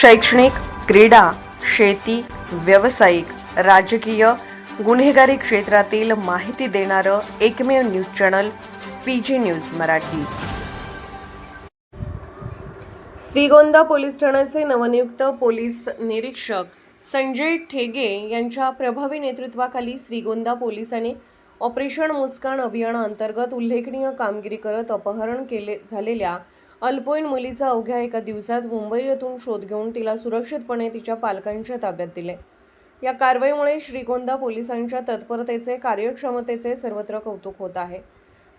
शैक्षणिक, क्रीडा, शेती, व्यावसायिक, राजकीय, गुन्हेगारी क्षेत्रातील माहिती देणारं एकमेव news channel PG news Marathi. Shrigonda police ठाण्याचे नवनियुक्त पोलीस निरीक्षक संजय ठेगे यांच्या प्रभावी नेतृत्वाखाली श्रीगोंदा पोलिसांनी ऑपरेशन मुस्कान अभियानाअंतर्गत उल्लेखनीय कामगिरी करत अपहरण झालेल्या अल्पवयीन मुलीचा अवघ्या एका दिवसात मुंबई येथून शोध घेऊन तिला सुरक्षितपणे तिच्या पालकांच्या ताब्यात दिले। या कारवाईमुळे श्रीगोंदा पोलिसांच्या तत्परतेचे, कार्यक्षमतेचे सर्वत्र कौतुक होत आहे।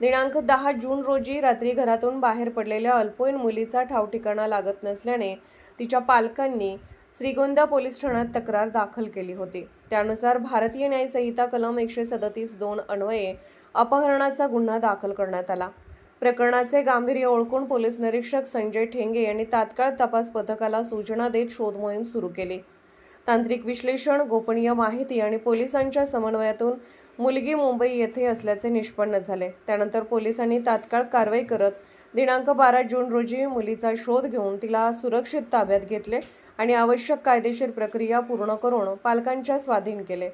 दिनांक 10 जून रोजी रात्री घरातून बाहेर पडलेल्या अल्पवयीन मुलीचा ठाव ठिकाणा लागत नसल्याने तिच्या पालकांनी श्रीगोंदा पोलीस ठाण्यात तक्रार दाखल केली होती। त्यानुसार भारतीय न्याय संहिता कलम 137(2) अन्वये अपहरणाचा गुन्हा दाखल करण्यात आला। प्रकरणाचे गांभीर्य ओळखून पोलीस निरीक्षक संजय ठेंगे यांनी तात्काळ तपास पथकाला सूचना देत शोध मोहीम सुरू केली। तांत्रिक विश्लेषण, गोपनीय माहिती आणि पोलिसांच्या समन्वयातून मुलगी मुंबई येथे असल्याचे निष्पन्न झाले। त्यानंतर पोलिसांनी तात्काळ कारवाई करत दिनांक 12 जून रोजी मुलीचा शोध घेऊन तिला सुरक्षित ताब्यात घेतले आणि आवश्यक कायदेशीर प्रक्रिया पूर्ण करून पालकांच्या स्वाधीन केले।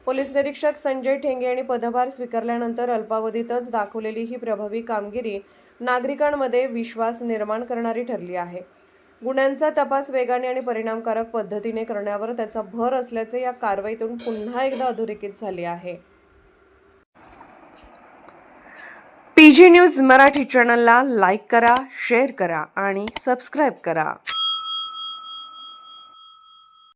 पोलीस निरीक्षक संजय ठेंगे यांनी पदभार स्वीकारल्यानंतर अल्पावधीतच दाखवलेली ही प्रभावी कामगिरी नागरिकांमध्ये विश्वास निर्माण करणारी ठरली आहे। गुन्ह्यांचा तपास वेगाने आणि परिणामकारक पद्धतीने करण्यावर त्याचा भर असल्याचे या कारवाईतून पुन्हा एकदा अधोरेखित झाले आहे। पीजी न्यूज मराठी चॅनलला लाईक करा, शेअर करा आणि सबस्क्राईब करा।